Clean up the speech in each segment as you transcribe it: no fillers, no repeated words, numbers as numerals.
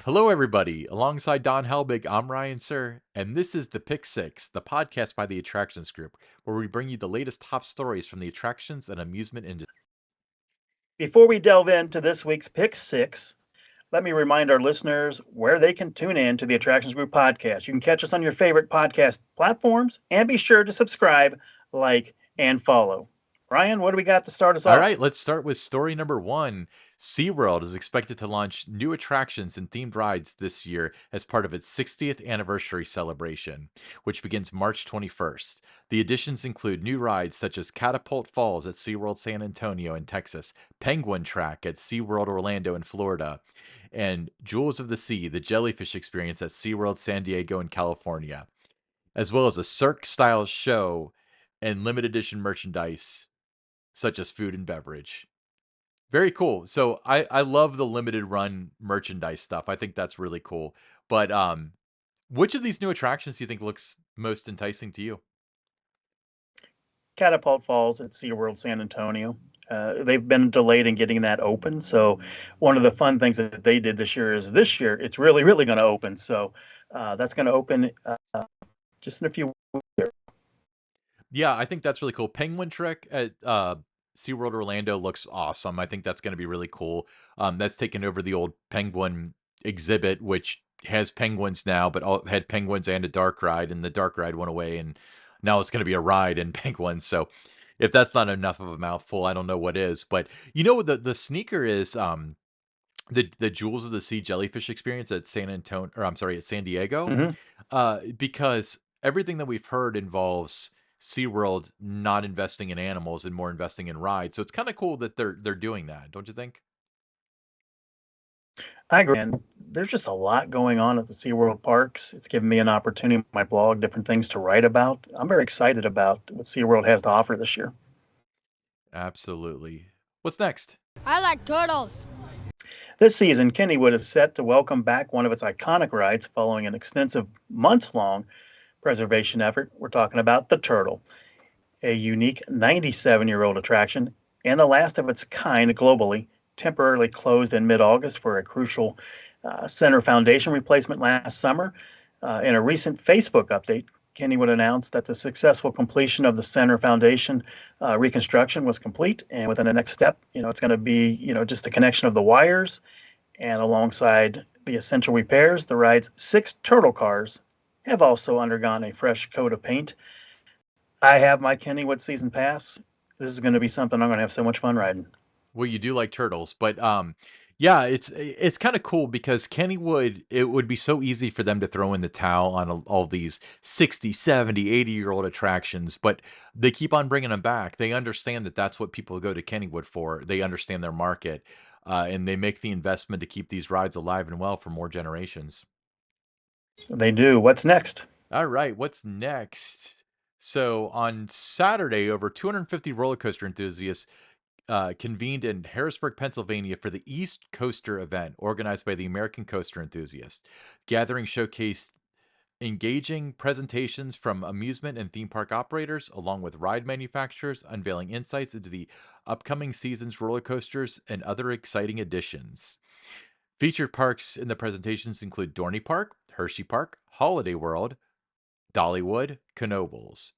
Hello, everybody. Alongside Don Helbig, I'm Ryan Sir, and this is the Pick Six, the podcast by the Attractions Group, where we bring you the latest top stories from the attractions and amusement industry. Before we delve into this week's Pick Six, let me remind our listeners where they can tune in to the Attractions Group podcast. You can catch us on your favorite podcast platforms and be sure to subscribe, like, and follow. Ryan, what do we got to start us All off? right, let's start with story number one. SeaWorld is expected to launch new attractions and themed rides this year as part of its 60th anniversary celebration, which begins March 21st. The additions include new rides such as Catapult Falls at SeaWorld San Antonio in Texas, Penguin Track at SeaWorld Orlando in Florida, and Jewels of the Sea, the jellyfish experience at SeaWorld San Diego in California, as well as a Cirque-style show and limited edition merchandise such as food and beverage. Very cool. So I love the limited run merchandise stuff. I think that's really cool. But which of these new attractions do you think looks most enticing to you? Catapult Falls at SeaWorld San Antonio. They've been delayed in getting that open. So, one of the fun things that they did this year it's really, really going to open. So, that's going to open just in a few weeks. Yeah, I think that's really cool. Penguin Trek at SeaWorld Orlando looks awesome. I think that's going to be really cool. That's taken over the old Penguin exhibit, which has penguins now, but had penguins and a dark ride, and the dark ride went away, and now it's going to be a ride in penguins. So if that's not enough of a mouthful, I don't know what is. But you know what the sneaker is the Jewels of the Sea jellyfish experience at San Antonio, or I'm sorry, at San Diego, Mm-hmm. because everything that we've heard involves SeaWorld not investing in animals and more investing in rides. So it's kind of cool that they're doing that, don't you think? I agree. And there's just a lot going on at the SeaWorld parks. It's given me an opportunity on my blog, different things to write about. I'm very excited about what SeaWorld has to offer this year. Absolutely. What's next? I like turtles. This season, Kennywood is set to welcome back one of its iconic rides following an extensive months long preservation effort. We're talking about the Turtle, a unique 97-year-old attraction and the last of its kind globally, temporarily closed in mid August for a crucial center foundation replacement last summer. In a recent Facebook update, Kennywood announced that the successful completion of the center foundation reconstruction was complete, and within the next step, it's going to be, just the connection of the wires, and alongside the essential repairs, the ride's 6 turtle cars have also undergone a fresh coat of paint. I have my Kennywood season pass. This is going to be something I'm going to have so much fun riding. Well, you do like turtles, but yeah, it's kind of cool because Kennywood, it would be so easy for them to throw in the towel on all these 60, 70, 80-year-old attractions, but they keep on bringing them back. They understand that that's what people go to Kennywood for. They understand their market, and they make the investment to keep these rides alive and well for more generations. They do. What's next? All right, what's next? So on Saturday, over 250 roller coaster enthusiasts convened in Harrisburg, Pennsylvania for the East Coaster event organized by the American Coaster Enthusiasts. Gathering showcased engaging presentations from amusement and theme park operators, along with ride manufacturers, unveiling insights into the upcoming season's roller coasters and other exciting additions. Featured parks in the presentations include Dorney Park, Hershey Park, Holiday World, Dollywood, Knoebels.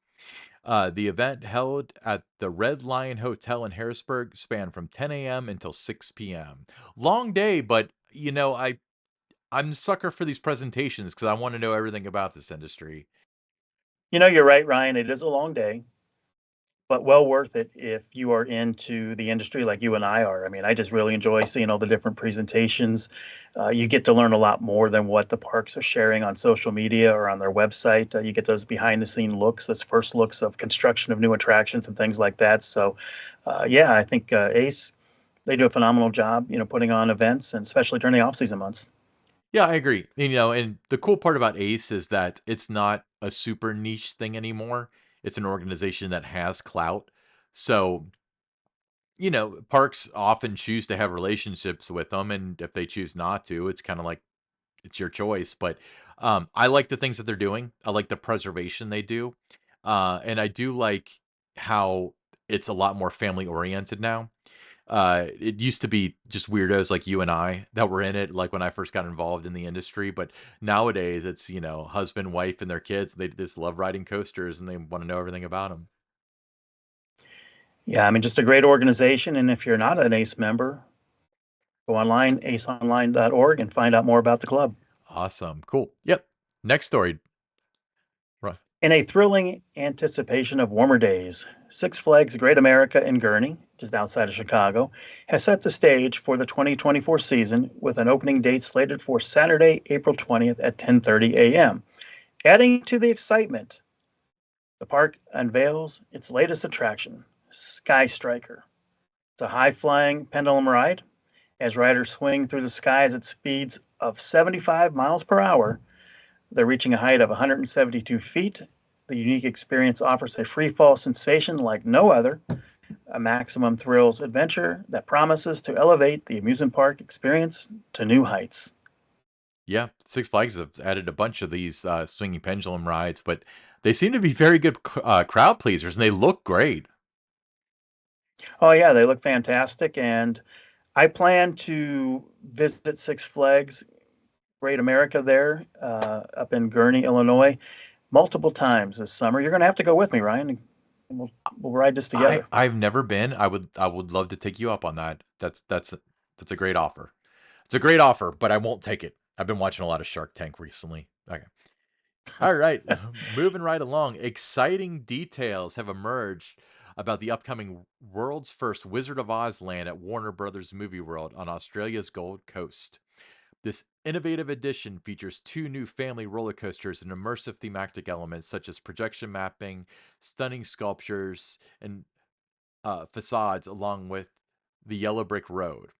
The event held at the Red Lion Hotel in Harrisburg spanned from 10 a.m. until 6 p.m. Long day, but I'm a sucker for these presentations because I want to know everything about this industry. You're right, Ryan. It is a long day, but well worth it if you are into the industry like you and I are. I mean, I just really enjoy seeing all the different presentations. You get to learn a lot more than what the parks are sharing on social media or on their website. You get those behind the scene looks, those first looks of construction of new attractions and things like that. So, yeah, I think Ace, they do a phenomenal job, putting on events, and especially during the off season months. Yeah, I agree. And the cool part about Ace is that it's not a super niche thing anymore. It's an organization that has clout. So, parks often choose to have relationships with them, and if they choose not to, it's kind of like it's your choice. But I like the things that they're doing. I like the preservation they do, and I do like how it's a lot more family oriented now. It used to be just weirdos like you and I that were in it, like when I first got involved in the industry. But nowadays, it's husband, wife, and their kids. They just love riding coasters and they want to know everything about them. Yeah, I mean, just a great organization. And if you're not an ACE member, go online, aceonline.org, and find out more about the club. Awesome, cool. Yep. Next story. Right. In a thrilling anticipation of warmer days, Six Flags Great America in Gurnee, just outside of Chicago, has set the stage for the 2024 season with an opening date slated for Saturday, April 20th at 10:30 a.m. Adding to the excitement, the park unveils its latest attraction, Sky Striker. It's a high-flying pendulum ride as riders swing through the skies at speeds of 75 miles per hour. They're reaching a height of 172 feet. The unique experience offers a free fall sensation like no other, a maximum thrills adventure that promises to elevate the amusement park experience to new heights. Yeah, Six Flags have added a bunch of these swinging pendulum rides, but they seem to be very good crowd pleasers, and they look great. Oh, yeah, they look fantastic. And I plan to visit Six Flags Great America there up in Gurnee, Illinois, multiple times this summer. You're going to have to go with me, Ryan, and we'll ride this together. I've never been. I would love to take you up on that. That's a great offer. It's a great offer, but I won't take it. I've been watching a lot of Shark Tank recently. Okay. All right. Moving right along. Exciting details have emerged about the upcoming world's first Wizard of Oz land at Warner Brothers Movie World on Australia's Gold Coast. This innovative addition features two new family roller coasters and immersive thematic elements such as projection mapping, stunning sculptures, and facades along with the yellow brick road.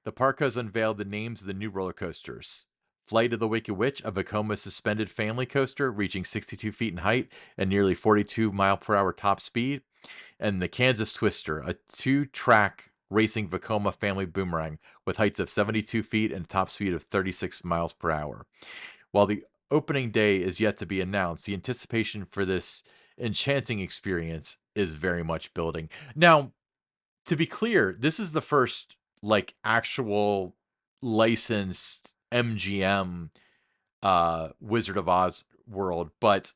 The park has unveiled the names of the new roller coasters. Flight of the Wicked Witch, a Vekoma suspended family coaster reaching 62 feet in height and nearly 42-mile-per-hour top speed, and the Kansas Twister, a two-track racing Vekoma family boomerang with heights of 72 feet and a top speed of 36 miles per hour. While the opening day is yet to be announced, the anticipation for this enchanting experience is very much building. Now, to be clear, this is the first like actual licensed MGM Wizard of Oz world, but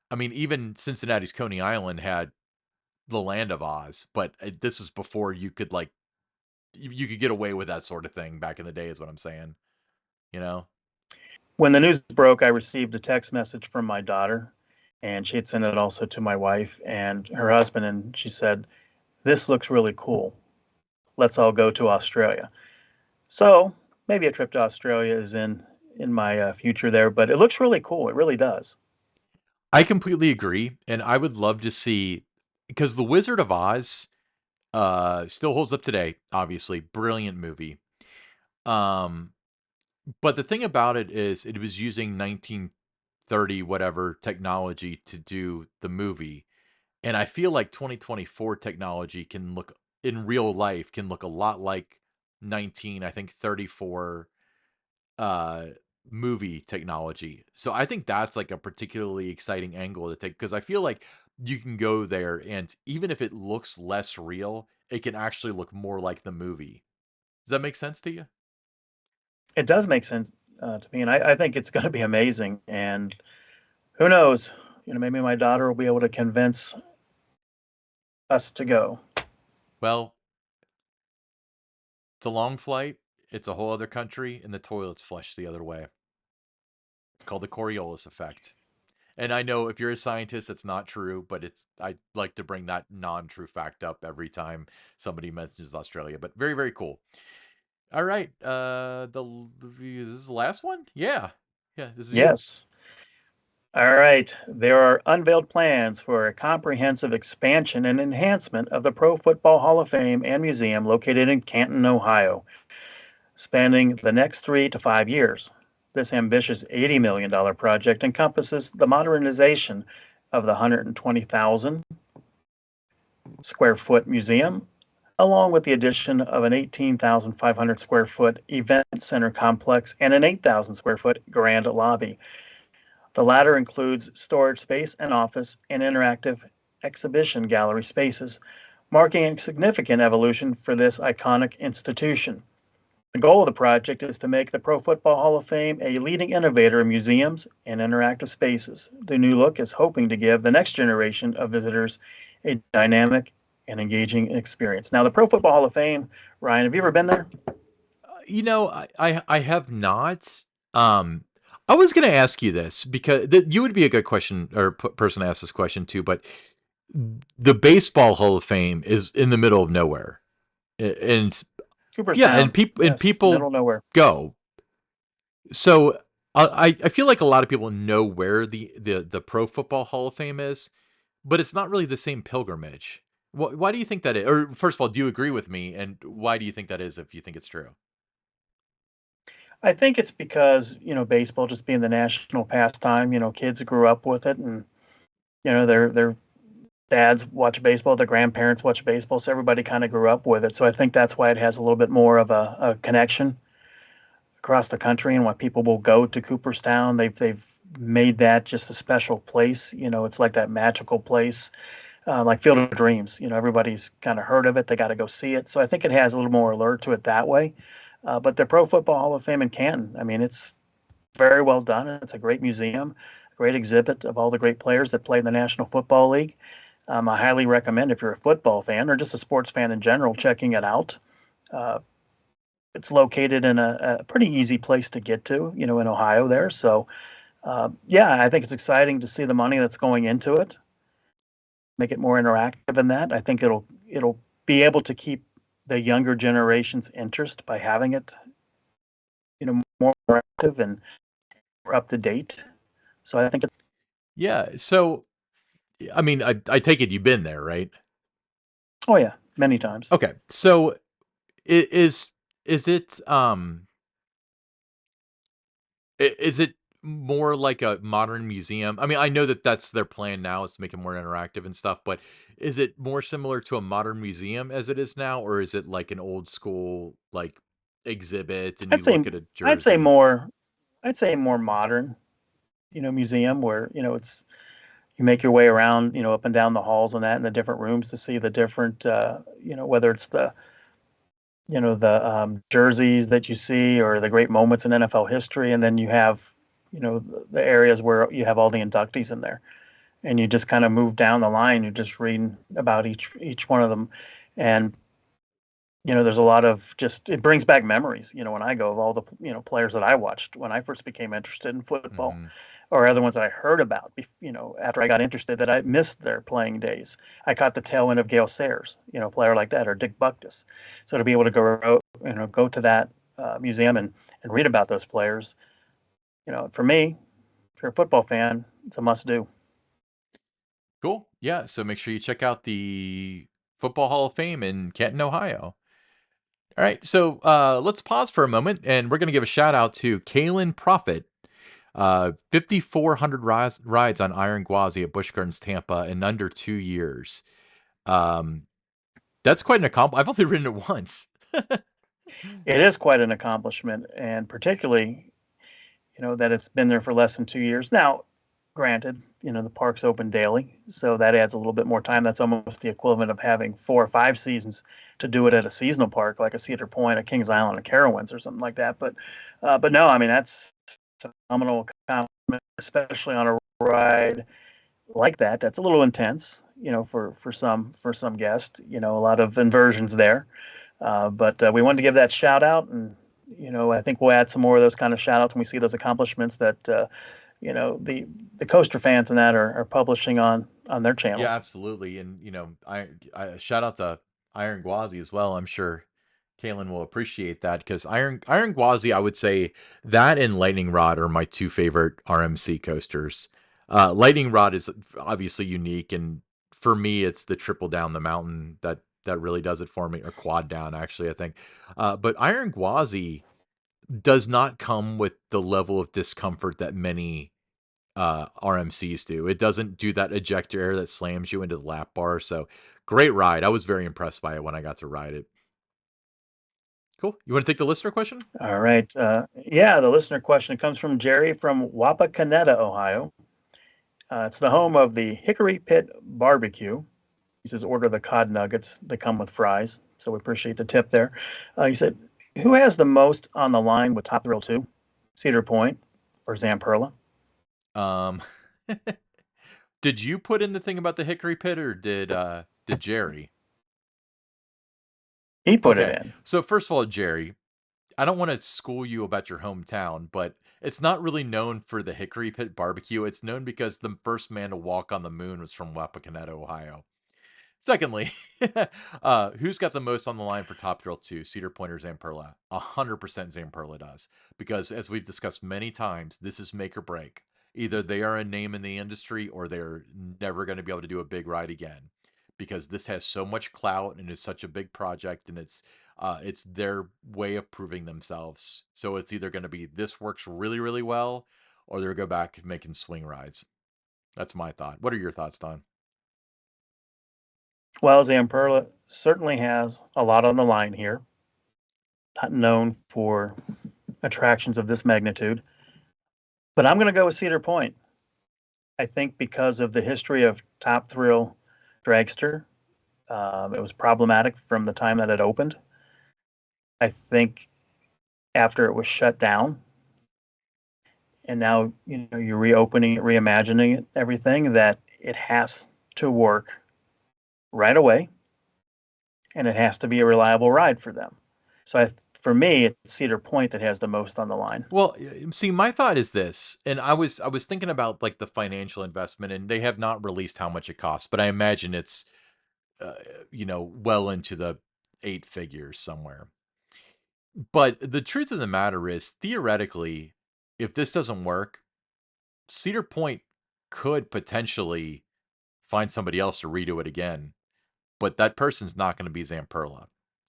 I mean even Cincinnati's Coney Island had the Land of Oz, but this was before you could like you could get away with that sort of thing back in the day is what I'm saying, you know? When the news broke, I received a text message from my daughter, and she had sent it also to my wife and her husband, and she said, "This looks really cool. Let's all go to Australia." So maybe a trip to Australia is in my future there, but it looks really cool. It really does. I completely agree and I would love to see because The Wizard of Oz still holds up today, obviously, brilliant movie. Um But the thing about it is it was using 1930 whatever technology to do the movie, and I feel like 2024 technology can look in real life can look a lot like 19, I think 34 uh movie technology. So I think that's like a particularly exciting angle to take because I feel like you can go there and even if it looks less real, it can actually look more like the movie. Does that make sense to you? It does make sense to me, and I think it's going to be amazing. And who knows? Maybe my daughter will be able to convince us to go. Well, it's a long flight, it's a whole other country, and the toilets flush the other way. It's called the Coriolis effect. And I know if you're a scientist, it's not true, but it's I like to bring that non-true fact up every time somebody mentions Australia. But very, very cool. All right, this is the last one. Yeah, yeah, this is you. Yes. All right. There are unveiled plans for a comprehensive expansion and enhancement of the Pro Football Hall of Fame and Museum located in Canton, Ohio, spanning the next 3 to 5 years. This ambitious $80 million project encompasses the modernization of the 120,000 square foot museum, along with the addition of an 18,500 square foot event center complex and an 8,000 square foot grand lobby. The latter includes storage space and office and interactive exhibition gallery spaces, marking a significant evolution for this iconic institution. The goal of the project is to make the Pro Football Hall of Fame a leading innovator in museums and interactive spaces. The new look is hoping to give the next generation of visitors a dynamic and engaging experience. Now, the Pro Football Hall of Fame, Ryan, have you ever been there? I have not. Um, I was going to ask you this because you would be a good question or person to ask this question too. But the Baseball Hall of Fame is in the middle of nowhere, and yeah, and Cooperstown, yes, middle people of nowhere. go. So I feel like a lot of people know where the Pro Football Hall of Fame is, but it's not really the same pilgrimage. Why do you think that is? Or first of all, do you agree with me? And why do you think that is? If you think it's true. I think it's because, baseball just being the national pastime, kids grew up with it and, their dads watch baseball, their grandparents watch baseball, so everybody kind of grew up with it. So I think that's why it has a little bit more of a connection across the country and why people will go to Cooperstown. They've made that just a special place. It's like that magical place, like Field of Dreams. Everybody's kind of heard of it. They got to go see it. So I think it has a little more allure to it that way. But the Pro Football Hall of Fame in Canton, I mean, it's very well done. It's a great museum, a great exhibit of all the great players that play in the National Football League. I highly recommend if you're a football fan or just a sports fan in general, checking it out. Uh, it's located in a pretty easy place to get to, in Ohio there. So, yeah, I think it's exciting to see the money that's going into it, make it more interactive in that. I think it'll be able to keep the younger generation's interest by having it, more interactive and more up to date. So I think it's, Yeah. So I mean, I take it you've been there, right? oh yeah, many times. Okay. So is it is it more like a modern museum? I mean, I know that that's their plan now is to make it more interactive and stuff, but is it more similar to a modern museum as it is now, or is it like an old school like exhibit and I'd you say look at a I'd say jersey? more I'd say more modern, museum where, it's you make your way around, up and down the halls and that in the different rooms to see the different whether it's the jerseys that you see or the great moments in NFL history, and then you have, the areas where you have all the inductees in there, and you just kind of move down the line. You're just reading about each one of them, and there's a lot of just it brings back memories. When I go of all the players that I watched when I first became interested in football, Mhm. or other ones that I heard about. After I got interested, that I missed their playing days. I caught the tail end of Gale Sayers, a player like that, or Dick Buckus. So to be able to go to that museum and read about those players, for me, if you're a football fan, it's a must do. Cool. Yeah. So make sure you check out the Football Hall of Fame in Canton, Ohio. All right. So let's pause for a moment and we're going to give a shout out to Kalen Profit. 5,400 rides on Iron Gwazi at Busch Gardens, Tampa in under 2 years. Um, that's quite an accomplishment. I've only ridden it once. It is quite an accomplishment, and particularly that it's been there for less than 2 years. Now, granted, the park's open daily, so that adds a little bit more time. That's almost the equivalent of having 4 or 5 seasons to do it at a seasonal park like a Cedar Point, a Kings Island, a Carowinds, or something like that. But no, I mean that's a phenomenal accomplishment, especially on a ride like that. That's a little intense, for some guests. A lot of inversions there. But we wanted to give that shout out, and I think we'll add some more of those kind of shout outs when we see those accomplishments that the coaster fans and that are publishing on their Yeah, channels. absolutely. And I shout out to Iron Gwazi as well. I'm sure Kalen will appreciate that because Iron Gwazi, I would say that and Lightning Rod are my two favorite RMC coasters. Lightning Rod is obviously unique, and for me, it's the triple down the mountain that really does it for me, or quad down actually, I think. But Iron Gwazi does not come with the level of discomfort that many RMCs do. It doesn't do that ejector air that slams you into the lap bar. So great ride. I was very impressed by it when I got to ride it. Cool. You want to take the listener question? All right. Yeah, the listener question comes from Jerry from Wapakoneta, Ohio. It's the home of the Hickory Pit Barbecue. says, order the cod nuggets. They come with fries. So we appreciate the tip there. He said, who has the most on the line with Top Thrill 2? Cedar Point or Zamperla? Um, did you put in the thing about the Hickory Pit, or did Jerry? He put it Okay. in. So first of all, Jerry, I don't want to school you about your hometown, but it's not really known for the Hickory Pit barbecue. It's known because the first man to walk on the moon was from Wapakoneta, Ohio. Secondly, who's got the most on the line for Top Thrill 2, Cedar Point or Zamperla? 100% Zamperla does. Because as we've discussed many times, this is make or break. Either they are a name in the industry or they're never going to be able to do a big ride again. Because this has so much clout and is such a big project, and it's their way of proving themselves. So it's either going to be this works really, really well, or they'll go back making swing rides. That's my thought. What are your thoughts, Don? Well, Zamperla certainly has a lot on the line here, not known for attractions of this magnitude. But I'm going to go with Cedar Point. I think because of the history of Top Thrill Dragster, it was problematic from the time that it opened. I think after it was shut down, and now you're reopening it, reimagining it, everything that it has to work right away, and it has to be a reliable ride for them. So for me, it's Cedar Point that has the most on the line. Well, see, my thought is this, and I was thinking about like the financial investment, and they have not released how much it costs, but I imagine it's uh, well into the eight figures somewhere. But the truth of the matter is, theoretically, if this doesn't work, Cedar Point could potentially find somebody else to redo it again, but that person's not going to be Zamperla.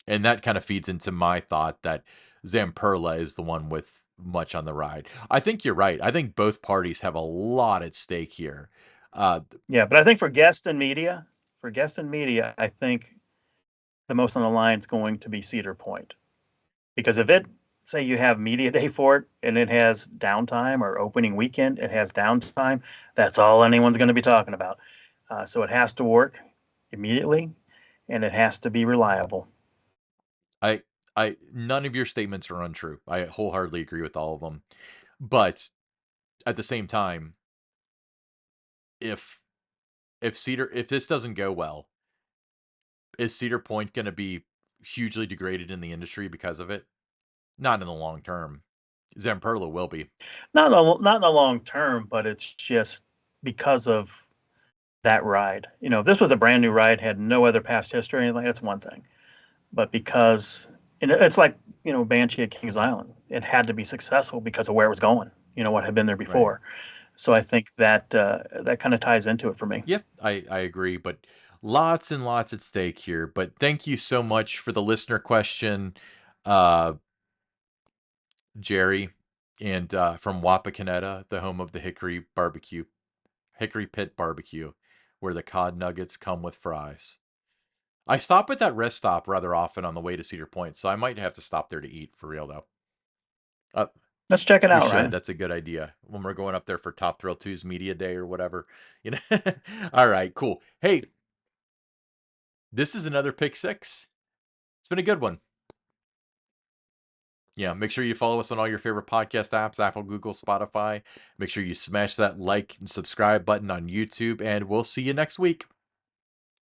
And that kind of feeds into my thought that Zamperla is the one with much on the ride. I think you're right. I think both parties have a lot at stake here. Uh, Yeah, but I think for guest and media, I think the most on the line is going to be Cedar Point. Because if it, say you have media day for it and it has downtime, or opening weekend, it has downtime, that's all anyone's going to be talking about. So it has to work immediately, and it has to be reliable. I, none of your statements are untrue. I wholeheartedly agree with all of them. But at the same time, if if this doesn't go well, is Cedar Point going to be hugely degraded in the industry because of it? Not in the long term. Zamperla will be. Not in the long term, but it's just because of that ride. If this was a brand new ride, had no other past history, anything, that's one thing. But because it's like Banshee at Kings Island, it had to be successful because of where it was going. What had been there Right. before. So I think that that kind of ties into it for me. Yep, I agree, but lots and lots at stake here. But thank you so much for the listener question, uh, Jerry, and from Wapakoneta, the home of the Hickory Pit Barbecue, where the cod nuggets come with fries. I stop at that rest stop rather often on the way to Cedar Point, so I might have to stop there to eat for real though. Uh, Let's check it we out, should. Ryan. That's a good idea when we're going up there for Top Thrill 2's media day or whatever. You know. All right, cool. Hey, this is another pick six. It's been a good one. Yeah, make sure you follow us on all your favorite podcast apps, Apple, Google, Spotify. Make sure you smash that like and subscribe button on YouTube, and we'll see you next week.